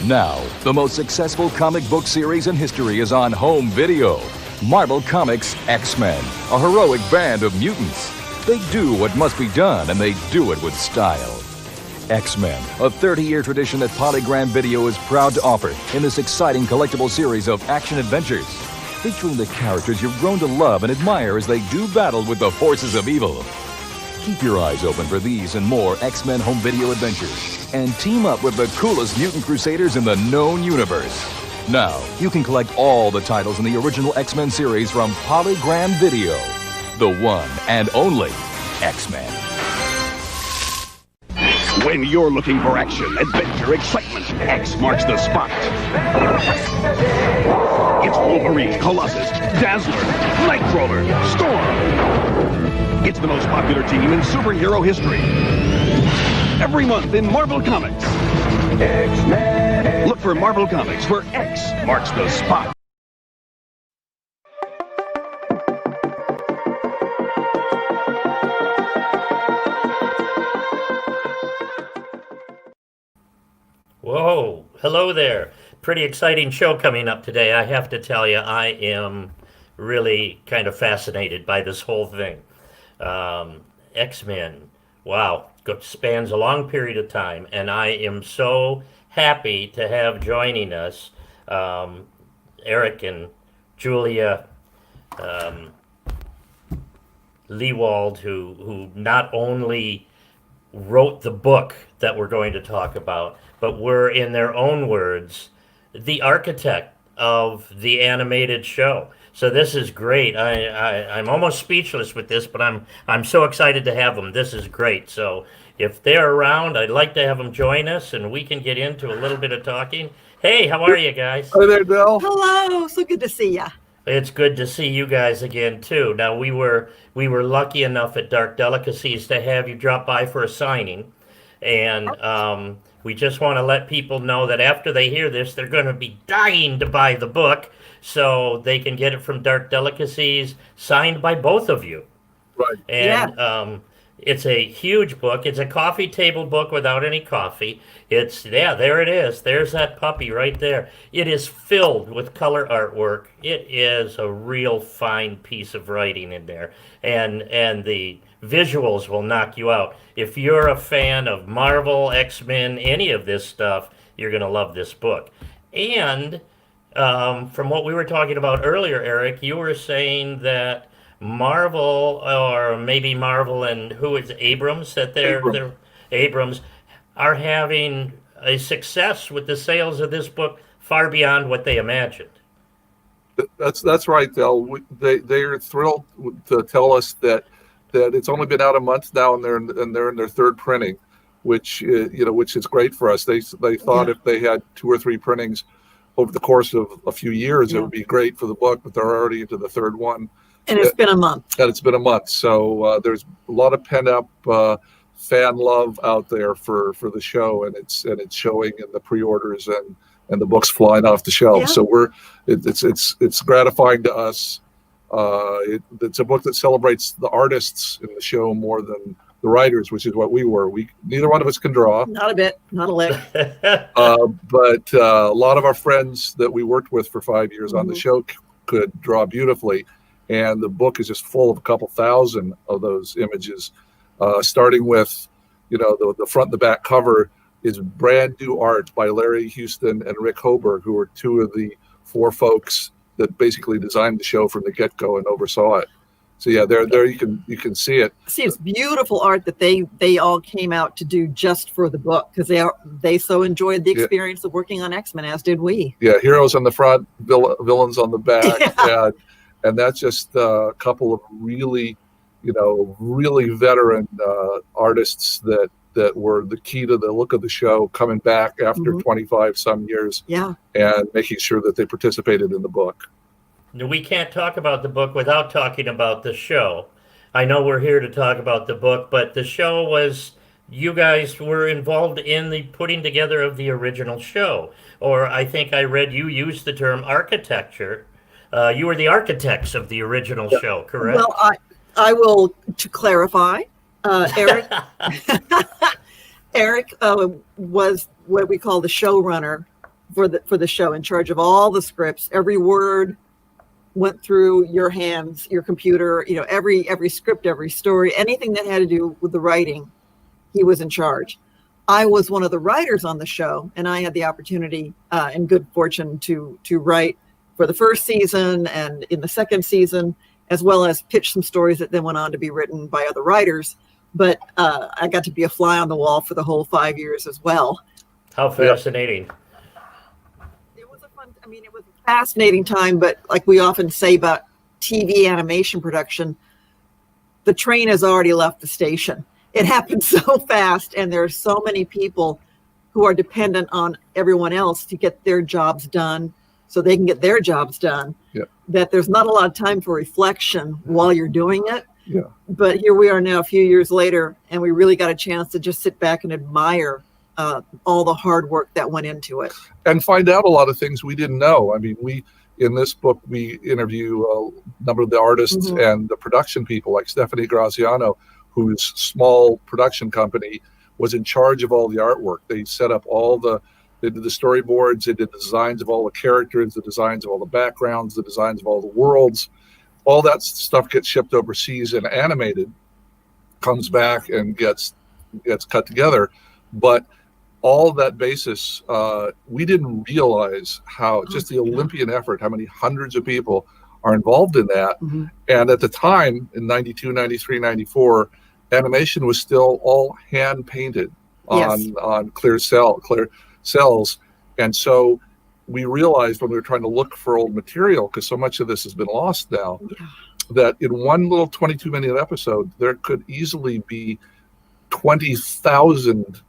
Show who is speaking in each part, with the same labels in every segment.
Speaker 1: Now, the most successful comic book series in history is on home video. Marvel Comics' X-Men, a heroic band of mutants. They do what must be done, and they do it with style. X-Men, a 30-year tradition that Polygram Video is proud to offer in this exciting collectible series of action adventures, featuring the characters you've grown to love and admire as they do battle with the forces of evil. Keep your eyes open for these and more X-Men home video adventures, and team up with the coolest mutant crusaders in the known universe. Now, you can collect all the titles in the original X-Men series from Polygram Video. The one and only X-Men.
Speaker 2: When you're looking for action, adventure, excitement, X marks the spot. It's Wolverine, Colossus, Dazzler, Nightcrawler, Storm. It's the most popular team in superhero history. Every month in Marvel Comics. X-Men. Look for Marvel Comics where X marks the spot.
Speaker 3: Whoa, hello there. Pretty exciting show coming up today. I have to tell you, I am really kind of fascinated by this whole thing. X-Men, wow, spans a long period of time, and I am so happy to have joining us Eric and Julia Lewald, who not only wrote the book that we're going to talk about, but were, in their own words, the architect of the animated show. So this is great. I'm almost speechless with this, but I'm so excited to have them. This is great. So if they're around, I'd like to have them join us, and we can get into a little bit of talking. Hey, how are you guys?
Speaker 4: Hi there, Bill.
Speaker 5: Hello. So good to see you.
Speaker 3: It's good to see you guys again too. Now we were lucky enough at Dark Delicacies to have you drop by for a signing, and we just want to let people know that after they hear this, they're going to be dying to buy the book, so they can get it from Dark Delicacies, signed by both of you.
Speaker 4: Right.
Speaker 3: And it's a huge book. It's a coffee table book without any coffee. There it is. There's that puppy right there. It is filled with color artwork. It is a real fine piece of writing in there. And the visuals will knock you out. If you're a fan of Marvel, X-Men, any of this stuff, you're going to love this book. And from what we were talking about earlier, Eric, you were saying that Marvel, or maybe Marvel and who is Abrams, that Abrams are having a success with the sales of this book far beyond what they imagined.
Speaker 4: That's right, Del. They are thrilled to tell us that it's only been out a month now, and they're in their third printing, which is great for us. They thought if they had 2 or 3 printings over the course of a few years, it would be great for the book, but they're already into the third one.
Speaker 5: And it's been a month.
Speaker 4: And it's been a month. So there's a lot of pent-up fan love out there for the show, and it's showing in the pre-orders and the books flying off the shelves.
Speaker 5: Yeah.
Speaker 4: So it's gratifying to us. It's a book that celebrates the artists in the show more than the writers, which is what we were. Neither one of us can draw.
Speaker 5: Not a bit, not a lick.
Speaker 4: But a lot of our friends that we worked with for 5 years on the show could draw beautifully. And the book is just full of a couple thousand of those images, starting with, the front and the back cover is brand new art by Larry Houston and Rick Hoberg, who are 2 of the 4 folks that basically designed the show from the get-go and oversaw it. So yeah, there you can see it.
Speaker 5: See, it's beautiful art that they all came out to do just for the book, because they so enjoyed the experience of working on X-Men, as did we.
Speaker 4: Yeah, heroes on the front, villains on the back. And that's just a couple of really veteran artists that were the key to the look of the show, coming back after 25 some years, and making sure that they participated in the book.
Speaker 3: We can't talk about the book without talking about the show. I know we're here to talk about the book, but the show was, you guys were involved in the putting together of the original show, or I think I read you use the term architecture. You were the architects of the original show, correct?
Speaker 5: Well, I will, to clarify, Eric Eric was what we call the showrunner for the show, in charge of all the scripts. Every word went through your hands, your computer. You know, every script, every story, anything that had to do with the writing, he was in charge. I was one of the writers on the show, and I had the opportunity and good fortune to write for the first season and in the second season, as well as pitch some stories that then went on to be written by other writers. But I got to be a fly on the wall for the whole 5 years as well.
Speaker 3: How fascinating.
Speaker 5: It was it was a fascinating time, but like we often say about TV animation production, the train has already left the station. It happens so fast, and there are so many people who are dependent on everyone else to get their jobs done so they can get their jobs done, that there's not a lot of time for reflection while you're doing it.
Speaker 4: Yeah.
Speaker 5: But here we are now a few years later, and we really got a chance to just sit back and admire all the hard work that went into it.
Speaker 4: And find out a lot of things we didn't know. I mean, in this book, we interview a number of the artists and the production people, like Stephanie Graziano, whose small production company was in charge of all the artwork. They set up they did the storyboards, they did the designs of all the characters, the designs of all the backgrounds, the designs of all the worlds. All that stuff gets shipped overseas and animated, comes back and gets cut together. But all that basis, we didn't realize how just the Olympian effort, how many hundreds of people are involved in that. And at the time, in 92, 93, 94, animation was still all hand painted on clear cells. And so we realized when we were trying to look for old material, because so much of this has been lost now, that in one little 22-minute episode, there could easily be 20,000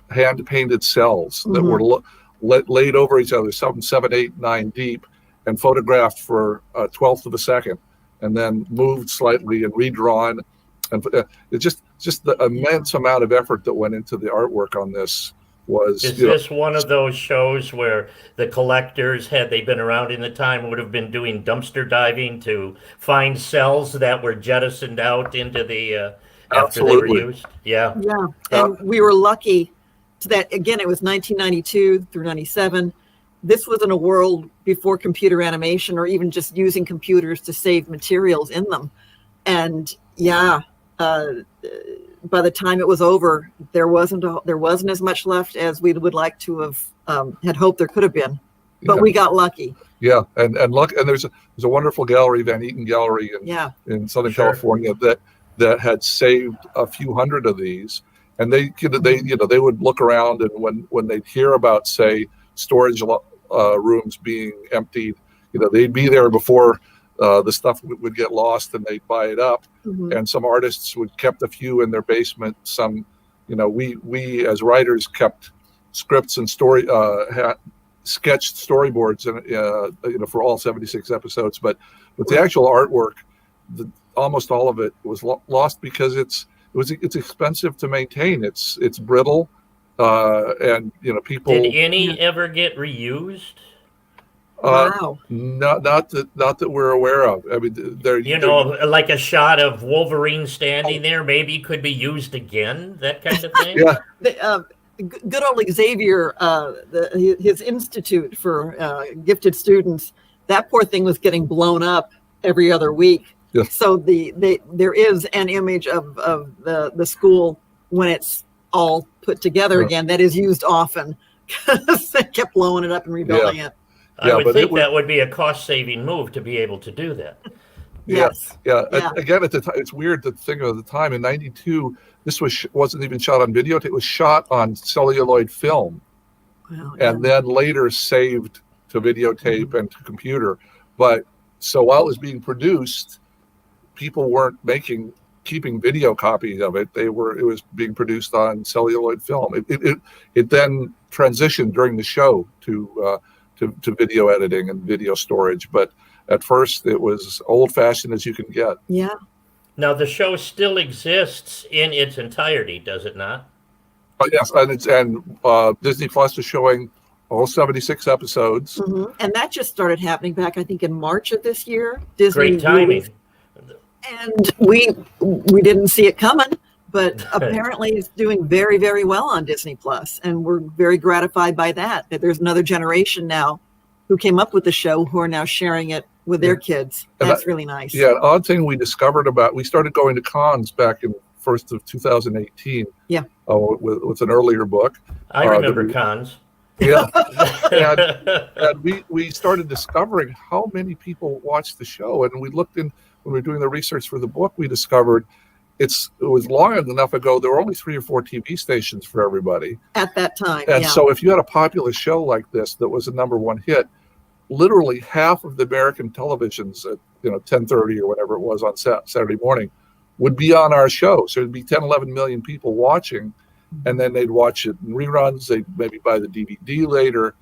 Speaker 4: hand-painted cells that were laid over each other, some 7, 8, 9 deep, and photographed for a 1/12 of a second, and then moved slightly and redrawn. And it's just the immense amount of effort that went into the artwork on this. Is this one of those shows where the collectors, had they been around in the time, would have been doing dumpster diving to find cells that were jettisoned out into the after they were used? Yeah.
Speaker 5: And we were lucky to that. Again, it was 1992 through 97. This was in a world before computer animation, or even just using computers to save materials in them. And by the time it was over, there wasn't as much left as we would like to have had hoped there could have been, but we got lucky. And there's a wonderful gallery, Van Eaton Gallery in Southern California, that had saved a few hundred of these, and they would look around, and when they'd hear about, say, storage rooms being emptied, they'd be there before the stuff would get lost, and they'd buy it up. And some artists would kept a few in their basement. Some, we as writers kept scripts and sketched storyboards, and for all 76 episodes. But the actual artwork, almost all of it was lost because it's expensive to maintain. It's brittle, and people. Did any ever get reused? Wow.
Speaker 4: Not that we're aware of. I mean,
Speaker 3: like a shot of Wolverine standing there, maybe could be used again, that kind of thing.
Speaker 5: Good old Xavier, his institute for gifted students, that poor thing was getting blown up every other week. So there is an image of the school when it's all put together again that is used often, because they kept blowing it up and rebuilding it.
Speaker 3: I would think that would be a cost-saving move to be able to do that.
Speaker 5: Yes.
Speaker 4: Again, at the time, it's weird to think of the time. In '92, this wasn't even shot on video. It was shot on celluloid film, and then later saved to videotape and to computer. But so while it was being produced, people weren't keeping video copies of it. It was being produced on celluloid film. It then transitioned during the show to video editing and video storage, but at first it was old-fashioned as you can get.
Speaker 3: Now the show still exists in its entirety, does it not?
Speaker 4: Yes, and Disney Plus is showing all 76 episodes,
Speaker 5: and that just started happening back, I think, in March of this year. Disney
Speaker 3: Great timing.
Speaker 5: And we didn't see it coming, but apparently it's doing very, very well on Disney Plus, and we're very gratified by that. That there's another generation now who came up with the show who are now sharing it with their kids. That's really nice.
Speaker 4: Yeah, an odd thing we discovered we started going to cons back in first of 2018.
Speaker 5: Yeah,
Speaker 4: with an earlier book.
Speaker 3: I remember cons.
Speaker 4: Yeah, and we started discovering how many people watched the show, and we looked in when we were doing the research for the book. We discovered it was long enough ago. There were only 3 or 4 TV stations for everybody
Speaker 5: at that time.
Speaker 4: And so if you had a popular show like this that was a #1 hit, literally half of the American televisions at 10:30 or whatever it was on Saturday morning would be on our show. So it'd be 10, 11 million people watching, and then they'd watch it in reruns. They'd maybe buy the DVD later.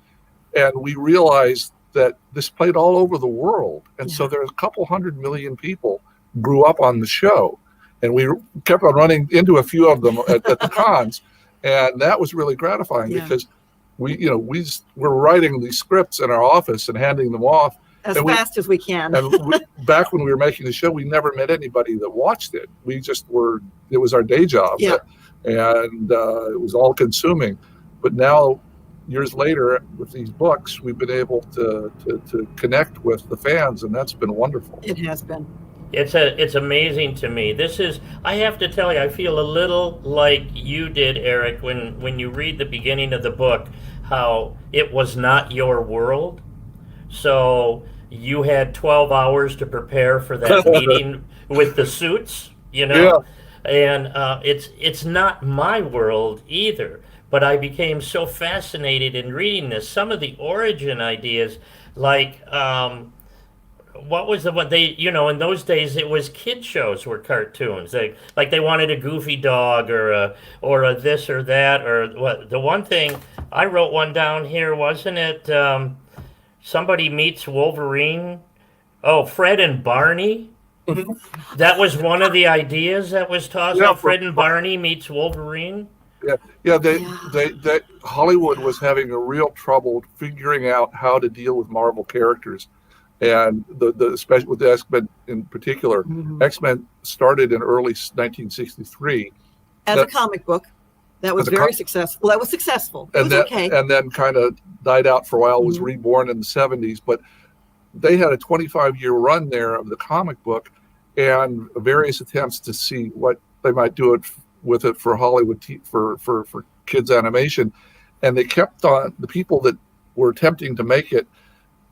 Speaker 4: And we realized that this played all over the world. And so there's a couple 100 million people grew up on the show. And we kept on running into a few of them at the cons. And that was really gratifying because we're writing these scripts in our office and handing them off
Speaker 5: as fast as we can.
Speaker 4: And back when we were making the show, we never met anybody that watched it. We just it was our day job.
Speaker 5: Yeah.
Speaker 4: And it was all consuming. But now, years later, with these books, we've been able to connect with the fans, and that's been wonderful.
Speaker 5: It has been.
Speaker 3: It's amazing to me. I have to tell you, I feel a little like you did, Eric, when you read the beginning of the book, how it was not your world. So you had 12 hours to prepare for that meeting with the suits,
Speaker 4: Yeah.
Speaker 3: And it's not my world either. But I became so fascinated in reading this. Some of the origin ideas, like what was the one in those days it was kid shows were cartoons. They wanted a Goofy dog or a this or that or what. The one thing I wrote one down here, wasn't it? Somebody meets Wolverine. Oh, Fred and Barney. Mm-hmm. That was one of the ideas that was tossed out. Fred and Barney meets Wolverine.
Speaker 4: Yeah. They Hollywood was having a real trouble figuring out how to deal with Marvel characters, and especially with the X-Men in particular. Mm-hmm. X-Men started in early 1963
Speaker 5: as a comic book. That was very successful. That was successful. It was okay.
Speaker 4: And then kind of died out for a while. Was reborn in the 70s, but they had a 25-year run there of the comic book, and various attempts to see what they might do with it for Hollywood for kids animation, and they kept on. The people that were attempting to make it,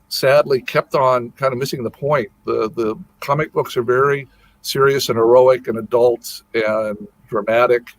Speaker 4: sadly, kept on kind of missing the point. The comic books are very serious and heroic and adult and dramatic,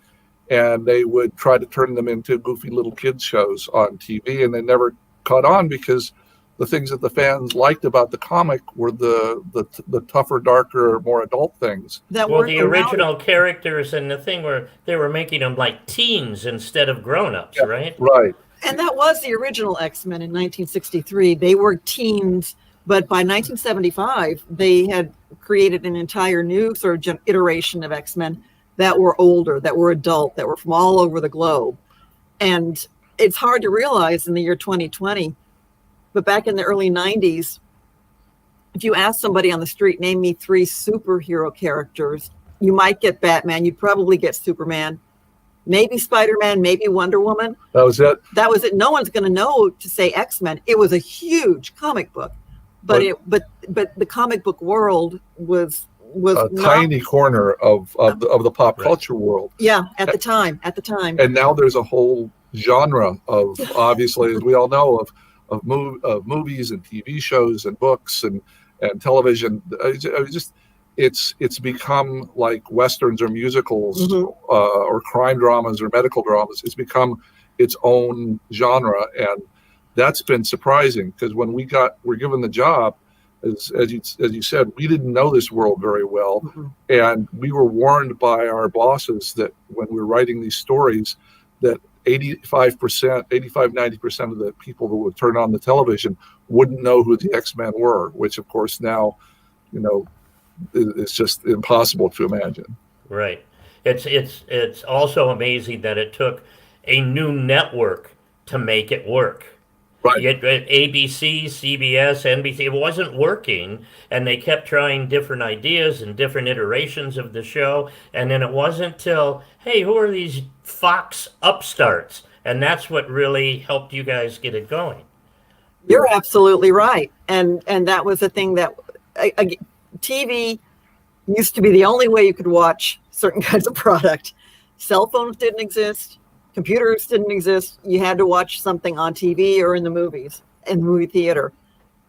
Speaker 4: and they would try to turn them into goofy little kids shows on TV, and they never caught on because the things that the fans liked about the comic were the tougher, darker, more adult things.
Speaker 3: The original characters and the thing where they were making them like teens instead of grown-ups, right?
Speaker 4: Right.
Speaker 5: And that was the original X-Men in 1963. They were teens, but by 1975, they had created an entire new sort of iteration of X-Men that were older, that were adult, that were from all over the globe. And it's hard to realize in the year 2020, but back in the early 90s, if you ask somebody on the street, name me 3 superhero characters, you might get Batman, you'd probably get Superman, maybe Spider-Man, maybe Wonder Woman.
Speaker 4: That was it.
Speaker 5: No one's going to know to say X-Men. It was a huge comic book, but the comic book world was a
Speaker 4: tiny corner of the pop culture world.
Speaker 5: Yeah, at the time.
Speaker 4: And now there's a whole genre of, obviously, as we all know, of movies and TV shows and books and television. It's become like westerns or musicals, or crime dramas or medical dramas. It's become its own genre, and that's been surprising because when we're given the job, as you said, we didn't know this world very well, and we were warned by our bosses that when we were writing these stories, that 90% of the people who would turn on the television wouldn't know who the X-Men were, which of course now, it's just impossible to imagine.
Speaker 3: Right. It's also amazing that it took a new network to make it work.
Speaker 4: Right.
Speaker 3: You had ABC, CBS, NBC. It wasn't working, and they kept trying different ideas and different iterations of the show. And then it wasn't till, hey, who are these Fox upstarts? And that's what really helped you guys get it going.
Speaker 5: You're absolutely right. And that was the thing that TV used to be the only way you could watch certain kinds of product. Cell phones didn't exist. Computers didn't exist. You had to watch something on TV or in the movies, in the movie theater.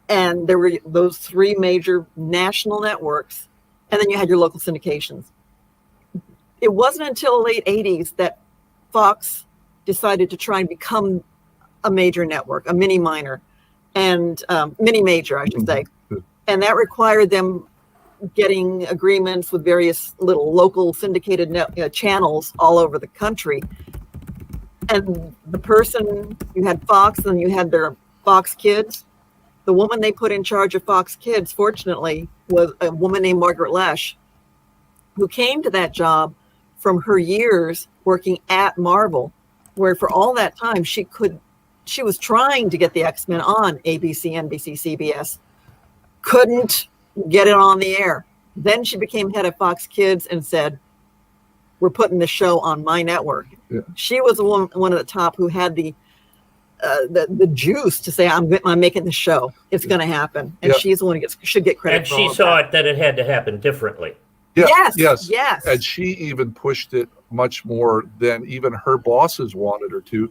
Speaker 5: And there were those three major national networks. And then you had your local syndications. It wasn't until the late 80s that Fox decided to try and become a major network, a mini minor, and mini major, I should say. And that required them getting agreements with various little local syndicated channels all over the country. And the person, you had Fox and you had their Fox Kids. The woman they put in charge of Fox Kids, fortunately, was a woman named Margaret Lesh, who came to that job from her years working at Marvel, where for all that time she was trying to get the X-Men on ABC, NBC, CBS, couldn't get it on the air. Then she became head of Fox Kids and said, we're putting the show on my network. Yeah. She was the one at the top who had the juice to say, I'm making the show. It's going to happen. And she's the one who should get credit.
Speaker 3: And she saw that it had to happen differently.
Speaker 4: Yeah,
Speaker 5: yes.
Speaker 4: And she even pushed it much more than even her bosses wanted her to.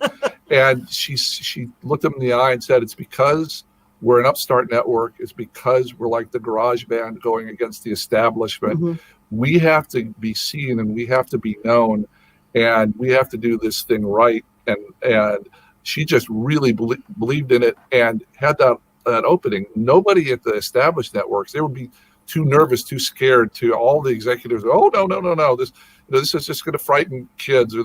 Speaker 4: And she looked them in the eye and said, it's because we're an upstart network. It's because we're like the garage band going against the establishment. Mm-hmm. We have to be seen and we have to be known and we have to do this thing right. And she just really believed in it and had that opening. Nobody at the established networks, they would be too nervous, too scared to all the executives. Oh, no. This is just going to frighten kids, or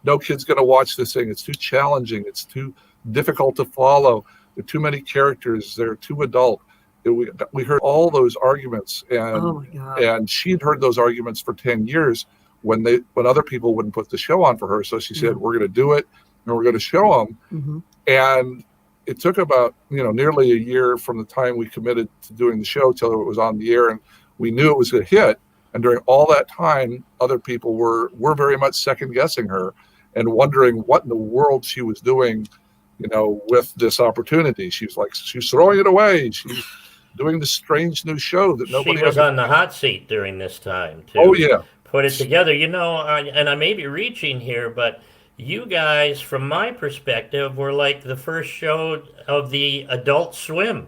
Speaker 4: no kid's going to watch this thing. It's too challenging. It's too difficult to follow. There are too many characters. They're too adult. We heard all those arguments, and she'd heard those arguments for 10 years when other people wouldn't put the show on for her. So she said, we're going to do it, and we're going to show them. Mm-hmm. And it took about nearly a year from the time we committed to doing the show till it was on the air, and we knew it was a hit. And during all that time, other people were very much second guessing her and wondering what in the world she was doing, with this opportunity. She's throwing it away. She's doing this strange new show that nobody.
Speaker 3: She was on the hot seat during this time too.
Speaker 4: Oh yeah,
Speaker 3: put it together. And I may be reaching here, but you guys, from my perspective, were like the first show of the Adult Swim.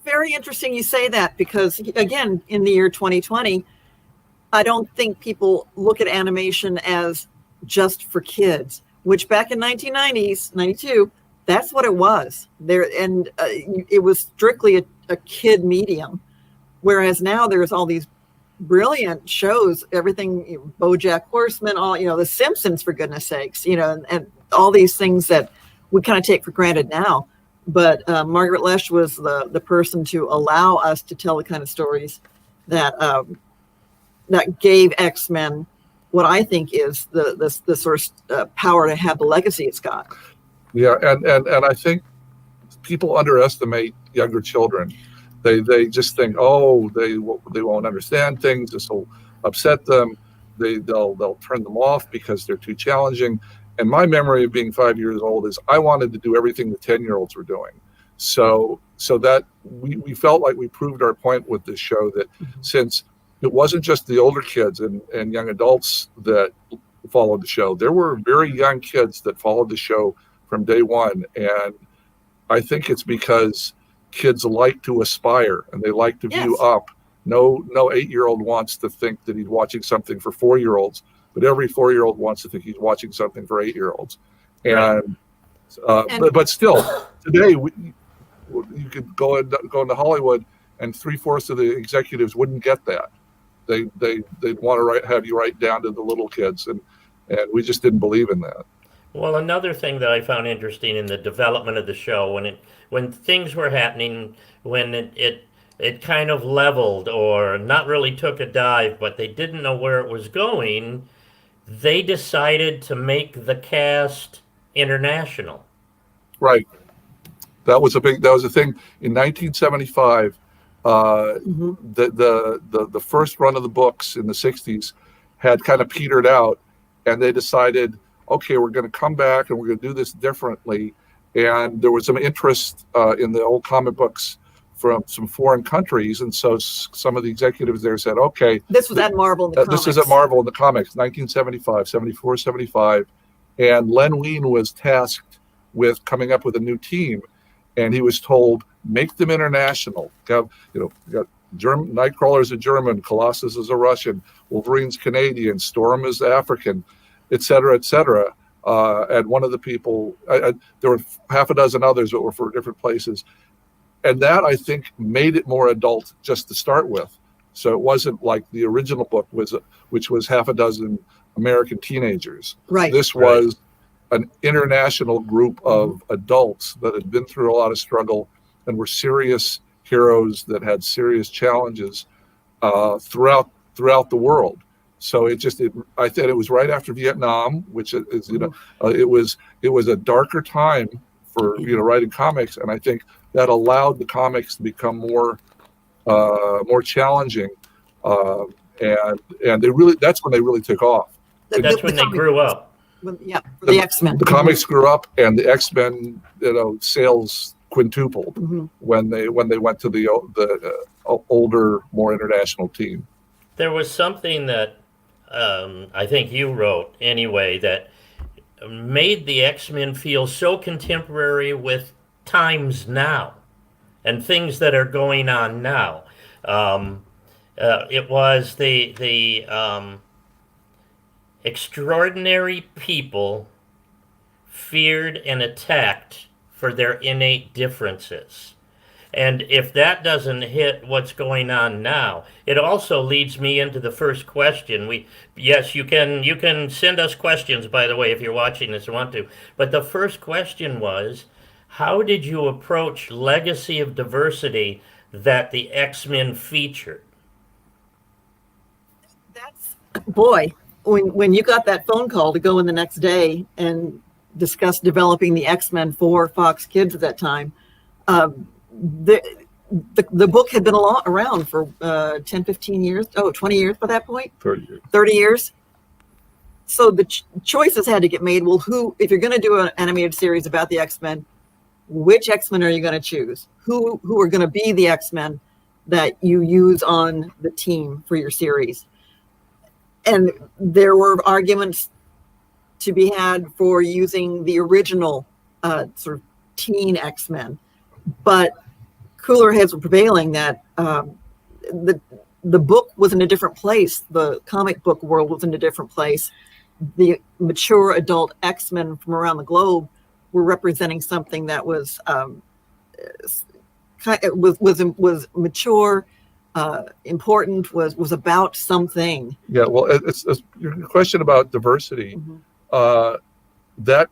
Speaker 5: Very interesting you say that, because again, in the year 2020, I don't think people look at animation as just for kids, which back in 1990s, 92, that's what it was there. And it was strictly a kid medium. Whereas now there's all these brilliant shows, everything, BoJack Horseman, all, the Simpsons, for goodness sakes, and all these things that we kind of take for granted now. But Margaret Lesh was the person to allow us to tell the kind of stories that gave X-Men what I think is the sort of power to have the legacy it's got.
Speaker 4: Yeah, and I think people underestimate younger children. They just think, they won't understand things. This will upset them. They'll turn them off because they're too challenging. And my memory of being 5 years old is I wanted to do everything the 10-year-olds were doing. So that we felt like we proved our point with this show that since it wasn't just the older kids and young adults that followed the show, there were very young kids that followed the show from day one. And I think it's because kids like to aspire and they like to view up. No 8-year-old wants to think that he's watching something for 4-year-olds. But every 4-year-old wants to think he's watching something for 8-year-olds, but still, today you could go into Hollywood, and 3/4 of the executives wouldn't get that. They'd want to have you right down to the little kids, and we just didn't believe in that.
Speaker 3: Well, another thing that I found interesting in the development of the show, when things were happening, when it kind of leveled or not really took a dive, but they didn't know where it was going. They decided to make the cast international.
Speaker 4: Right. That was a thing in 1975. The first run of the books in the 60s had kind of petered out, and they decided, okay, we're going to come back and we're going to do this differently. And there was some interest in the old comic books from some foreign countries, and so some of the executives there said, okay,
Speaker 5: this was at Marvel in the comics.
Speaker 4: This is at Marvel in the comics, 1975, 74, 75, and Len Wein was tasked with coming up with a new team, and he was told, make them international. You got Nightcrawler's a German, Colossus is a Russian, Wolverine's Canadian, Storm is African, et cetera, et cetera. And one of the people, there were half a dozen others that were for different places. And that, I think, made it more adult just to start with. So it wasn't like the original book which was half a dozen American teenagers.
Speaker 5: Right.
Speaker 4: This was an international group of adults that had been through a lot of struggle and were serious heroes that had serious challenges throughout the world. So I thought it was right after Vietnam, which is it was a darker time for writing comics, and I think that allowed the comics to become more challenging, and that's when they really took off.
Speaker 3: That's when they grew up.
Speaker 5: For the X-Men.
Speaker 4: The comics grew up, and the X-Men sales quintupled when they went to the older, more international team.
Speaker 3: There was something that I think you wrote anyway that made the X-Men feel so contemporary with times now and things that are going on now. It was the extraordinary people feared and attacked for their innate differences. And if that doesn't hit what's going on now, it also leads me into the first question. Yes, you can send us questions, by the way, if you're watching this and want to. But the first question was, how did you approach legacy of diversity that the X-Men featured?
Speaker 5: When you got that phone call to go in the next day and discuss developing the X-Men for Fox Kids at that time, the book had been around for 10, 15 years, 20 years by that point?
Speaker 4: 30 years.
Speaker 5: 30 years. So the choices had to get made. Well, if you're going to do an animated series about the X-Men, which X-Men are you going to choose? Who are going to be the X-Men that you use on the team for your series? And there were arguments to be had for using the original sort of teen X-Men, but cooler heads were prevailing that the book was in a different place. The comic book world was in a different place. The mature adult X-Men from around the globe were representing something that was mature, important, was about something.
Speaker 4: Yeah, well, it's your question about diversity. That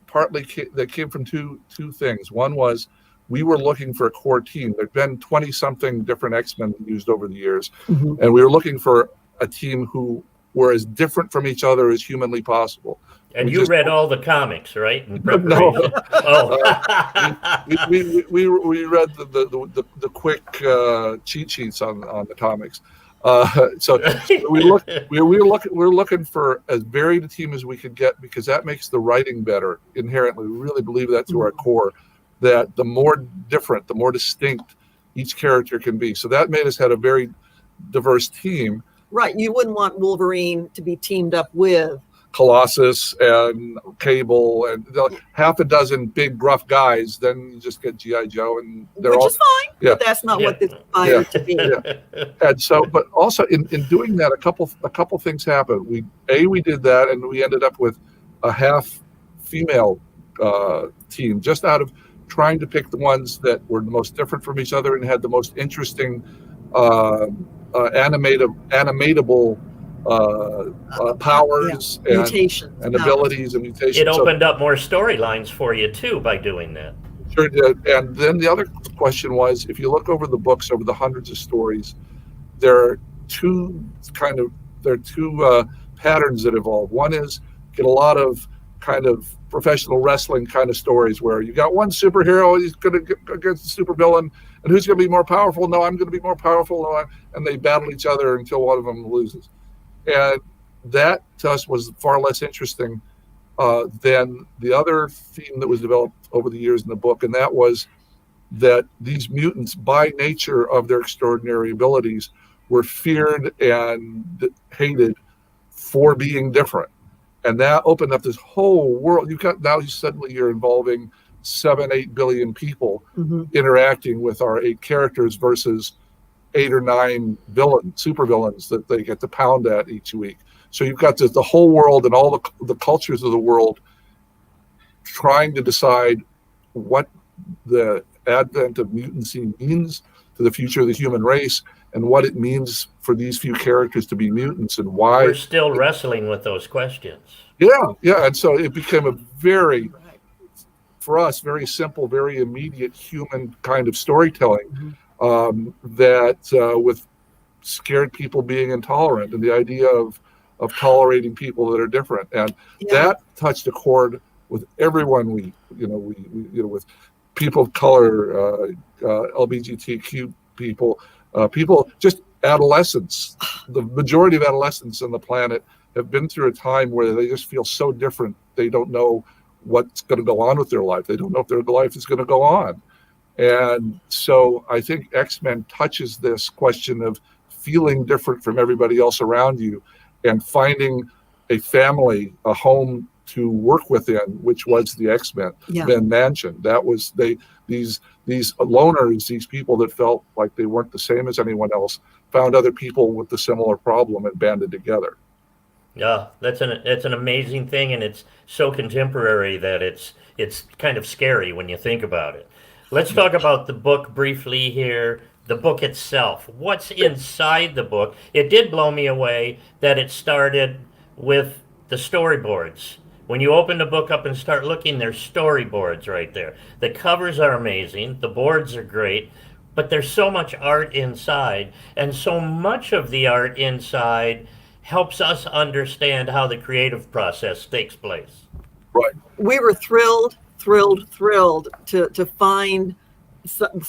Speaker 4: partly came from two things. One was we were looking for a core team. There'd been 20-something different X-Men used over the years, and we were looking for a team who were as different from each other as humanly possible.
Speaker 3: And you read all the comics, right?
Speaker 4: No.
Speaker 3: Oh.
Speaker 4: we read the quick cheat sheets on the comics. So we're looking for as varied a team as we could get, because that makes the writing better inherently. We really believe that to our core, that the more different, the more distinct each character can be. So that made us have a very diverse team.
Speaker 5: Right. You wouldn't want Wolverine to be teamed up with
Speaker 4: Colossus and Cable and half a dozen big gruff guys. Then you just get G.I. Joe, and they're
Speaker 5: which
Speaker 4: all
Speaker 5: is fine.
Speaker 4: Yeah.
Speaker 5: But that's not what this inspired to be.
Speaker 4: Yeah. And so, but also in doing that, a couple things happened. We did that, and we ended up with a half female team, just out of trying to pick the ones that were the most different from each other and had the most interesting animatable powers and
Speaker 5: mutations
Speaker 4: and abilities and mutations.
Speaker 3: It opened up more storylines for you too by doing that.
Speaker 4: Sure did. And then the other question was, if you look over the books, over the hundreds of stories, there are two patterns that evolve. One is get a lot of kind of professional wrestling kind of stories where you got one superhero, he's going to get against the supervillain, and who's going to be more powerful? No, I'm going to be more powerful. No, and they battle each other until one of them loses. And that to us was far less interesting than the other theme that was developed over the years in the book, and that was that these mutants, by nature of their extraordinary abilities, were feared and hated for being different. And that opened up this whole world. Suddenly you're involving 7-8 billion people interacting with our 8 characters versus 8 or 9 supervillains that they get to pound at each week. So you've got the whole world and all the cultures of the world trying to decide what the advent of mutancy means to the future of the human race, and what it means for these few characters to be mutants, and why.
Speaker 3: We're still wrestling with those questions.
Speaker 4: Yeah. And so it became a very, for us, very simple, very immediate human kind of storytelling with scared people being intolerant, and the idea of tolerating people that are different. And that touched a chord with everyone we with people of color, LGBTQ people, just adolescents. The majority of adolescents on the planet have been through a time where they just feel so different. They don't know what's going to go on with their life. They don't know if their life is going to go on. And so I think X-Men touches this question of feeling different from everybody else around you and finding a family, a home to work within, which was the X-Men mansion. That was these loners, these people that felt like they weren't the same as anyone else, found other people with the similar problem and banded together.
Speaker 3: Yeah, that's an amazing thing, and it's so contemporary that it's kind of scary when you think about it. Let's talk about the book briefly here. The book itself. What's inside the book? It did blow me away that it started with the storyboards. When you open the book up and start looking, there's storyboards right there. The covers are amazing. The boards are great. But there's so much art inside. And so much of the art inside helps us understand how the creative process takes place.
Speaker 4: Right.
Speaker 5: We were thrilled to find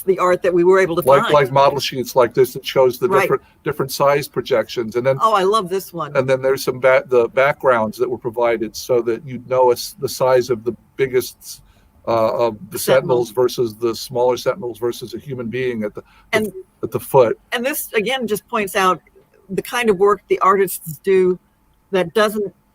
Speaker 5: the art that we were able to find.
Speaker 4: Like model sheets like this that shows the different size projections. And then
Speaker 5: I love this one.
Speaker 4: And then there's some the backgrounds that were provided so that you'd know the size of the biggest of the sentinels versus the smaller sentinels versus a human being at the foot. And
Speaker 5: this again just points out the kind of work the artists do that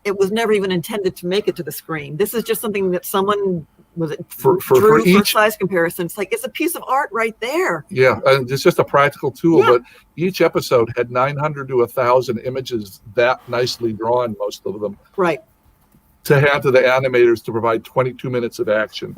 Speaker 5: it was never even intended to make it to the screen. This is just something that someone drew for each size comparison. It's like, it's a piece of art right there.
Speaker 4: Yeah, and it's just a practical tool, but each episode had 900 to 1,000 images that nicely drawn, most of them.
Speaker 5: Right.
Speaker 4: To hand to the animators to provide 22 minutes of action.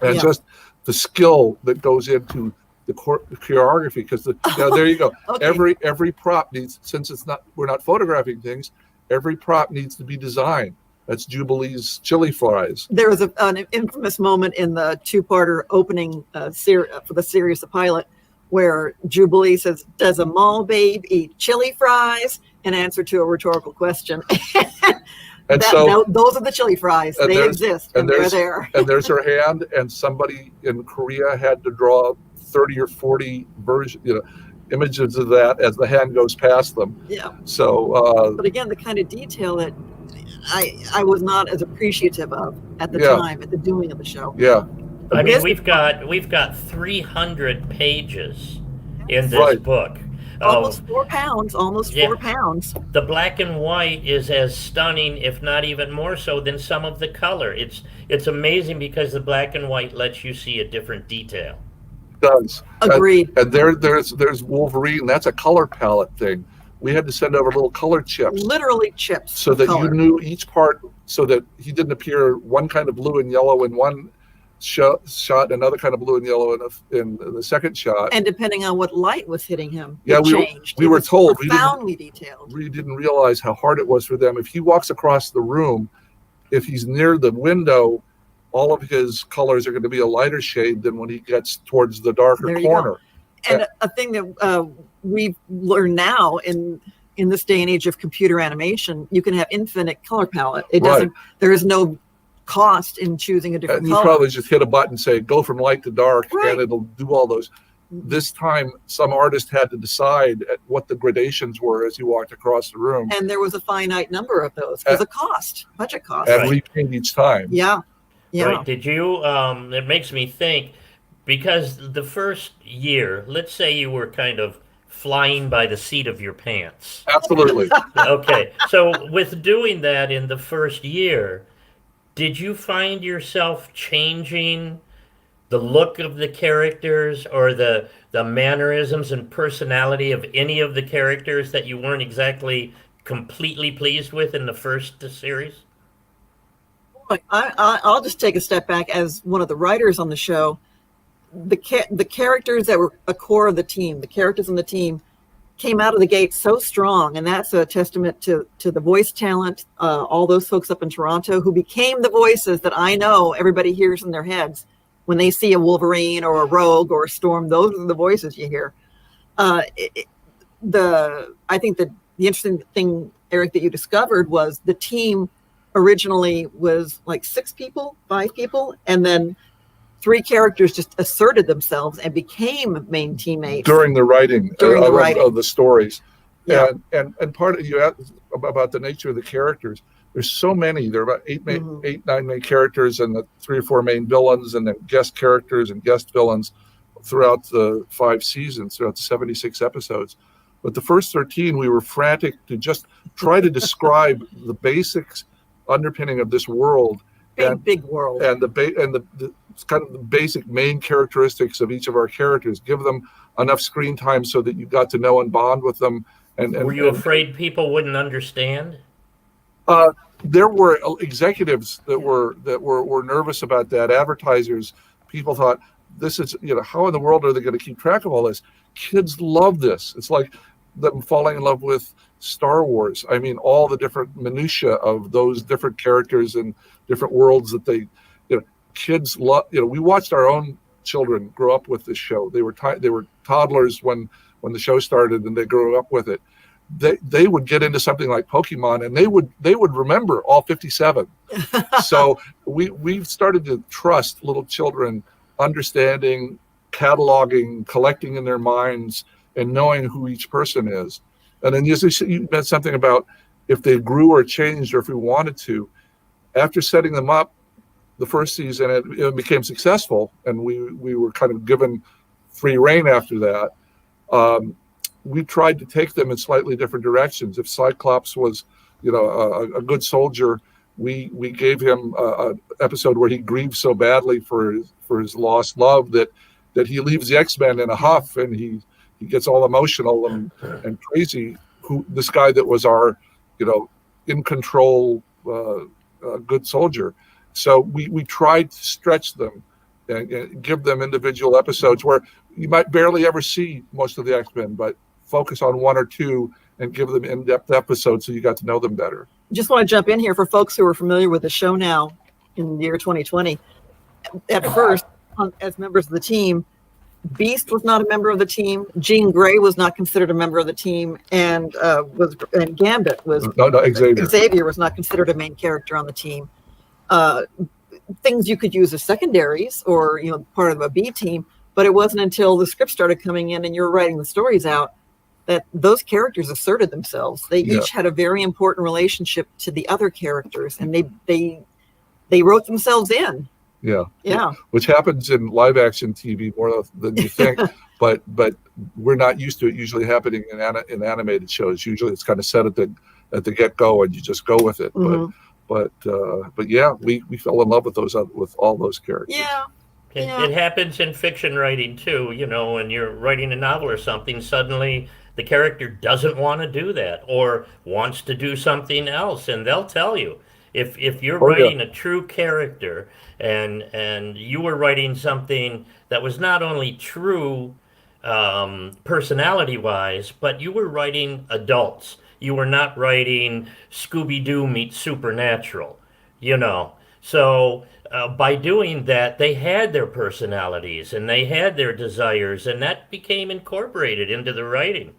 Speaker 4: And just the skill that goes into the choreography, because there you go. Okay. Every prop needs, since we're not photographing things, every prop needs to be designed. That's Jubilee's chili fries.
Speaker 5: There was an infamous moment in the 2-parter opening for the series, the pilot, where Jubilee says, "Does a mall babe eat chili fries?" in answer to a rhetorical question. And those are the chili fries. They exist, and they're there.
Speaker 4: And there's her hand, and somebody in Korea had to draw 30 or 40 images of that as the hand goes past them.
Speaker 5: Yeah.
Speaker 4: So.
Speaker 5: But again, the kind of detail that I was not as appreciative of at the time, at the doing of the show.
Speaker 4: Yeah.
Speaker 3: I mean, we've got 300 pages in this book.
Speaker 5: Almost 4 pounds. Almost 4 pounds.
Speaker 3: The black and white is as stunning, if not even more so, than some of the color. It's amazing because the black and white lets you see a different detail.
Speaker 4: It does.
Speaker 5: Agreed.
Speaker 4: And there's Wolverine. That's a color palette thing. We had to send over little color chips.
Speaker 5: Literally chips.
Speaker 4: So that you knew each part, so that he didn't appear one kind of blue and yellow in one shot, another kind of blue and yellow in the second shot.
Speaker 5: And depending on what light was hitting him,
Speaker 4: we were told.
Speaker 5: Profoundly detailed.
Speaker 4: We didn't realize how hard it was for them. If he walks across the room, if he's near the window, all of his colors are going to be a lighter shade than when he gets towards the darker corner.
Speaker 5: And a thing that we've learned now in this day and age of computer animation, you can have infinite color palette. It doesn't. There is no cost in choosing a different
Speaker 4: and you
Speaker 5: color.
Speaker 4: probably just hit a button, say go from light to dark,
Speaker 5: Right.
Speaker 4: and it'll do all those. This time, some artist had to decide what the gradations were as you walked across the room,
Speaker 5: And there was a finite number of those because of cost, budget cost.
Speaker 4: and repaint each time.
Speaker 5: Yeah.
Speaker 3: Right. Did you, it makes me think, because the first year, let's say you were kind of flying by the seat of your pants.
Speaker 4: Absolutely.
Speaker 3: Okay. So with doing that in the first year, did you find yourself changing the look of the characters or the mannerisms and personality of any of the characters that you weren't exactly completely pleased with in the first series?
Speaker 5: I'll just take a step back as one of the writers on the show. The characters that were a core of the team, the characters on the team, came out of the gate so strong, and that's a testament to the voice talent, all those folks up in Toronto who became the voices that I know everybody hears in their heads when they see a Wolverine or a Rogue or a Storm. Those are the voices you hear. I think that the interesting thing, Eric, that you discovered was the team originally was like 5 people, and then 3 characters just asserted themselves and became main teammates
Speaker 4: during the writing of the stories.
Speaker 5: Yeah.
Speaker 4: And part of you asked about the nature of the characters. There's so many. There are about 8, 9 main characters, and the 3 or 4 main villains, and then guest characters and guest villains throughout the 5 seasons, throughout the 76 episodes. But the first 13, we were frantic to just try to describe the basics underpinning of this world,
Speaker 5: big world,
Speaker 4: and the kind of the basic main characteristics of each of our characters. Give them enough screen time so that you got to know and bond with them. And
Speaker 3: were you afraid people wouldn't understand?
Speaker 4: There were executives that were nervous about that. Advertisers, people thought, this is, how in the world are they going to keep track of all this? Kids love this. It's like them falling in love with Star Wars. I mean, all the different minutiae of those different characters and different worlds that they, kids love. We watched our own children grow up with this show. They were toddlers when the show started, and they grew up with it. They would get into something like Pokemon, and they would remember all 57. So we've started to trust little children understanding, cataloging, collecting in their minds, and knowing who each person is. And then you meant something about if they grew or changed, or if we wanted to. After setting them up, the first season it became successful, and we were kind of given free rein after that. We tried to take them in slightly different directions. If Cyclops was, a good soldier, we gave him an episode where he grieves so badly for his lost love that he leaves the X-Men in a huff, and he gets all emotional and crazy. This guy that was our, in control, good soldier. So we tried to stretch them and give them individual episodes where you might barely ever see most of the X-Men, but focus on 1 or 2 and give them in-depth episodes so you got to know them better.
Speaker 5: Just want to jump in here for folks who are familiar with the show now in the year 2020. At first, as members of the team, Beast was not a member of the team. Jean Grey was not considered a member of the team, and Gambit was.
Speaker 4: No, Xavier.
Speaker 5: Xavier was not considered a main character on the team. Things you could use as secondaries or part of a B team, but it wasn't until the script started coming in and you were writing the stories out that those characters asserted themselves. They each had a very important relationship to the other characters, and they wrote themselves in.
Speaker 4: Yeah. Which happens in live action TV more than you think, but we're not used to it usually happening in animated shows. Usually it's kind of set at the get go, and you just go with it.
Speaker 5: Mm-hmm.
Speaker 4: But yeah, we fell in love with all those characters.
Speaker 5: Yeah.
Speaker 3: It happens in fiction writing too. When you're writing a novel or something, suddenly the character doesn't want to do that or wants to do something else, and they'll tell you. If you're writing a true character and you were writing something that was not only true personality-wise, but you were writing adults. You were not writing Scooby-Doo meets Supernatural, So by doing that, they had their personalities and they had their desires, and that became incorporated into the writing.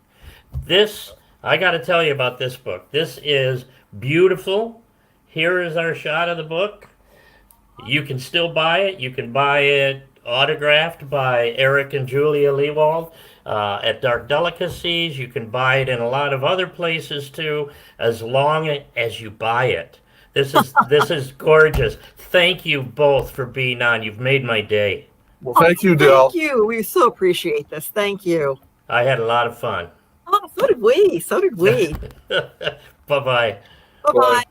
Speaker 3: I got to tell you about this book. This is beautiful. Here is our shot of the book. You can still buy it. You can buy it autographed by Eric and Julia Lewald at Dark Delicacies. You can buy it in a lot of other places too, as long as you buy it. This is gorgeous. Thank you both for being on. You've made my day.
Speaker 4: Well, thank you, Del.
Speaker 5: Thank you. We so appreciate this. Thank you.
Speaker 3: I had a lot of fun.
Speaker 5: Oh, so did we. So did we.
Speaker 3: Bye-bye.
Speaker 5: Bye-bye.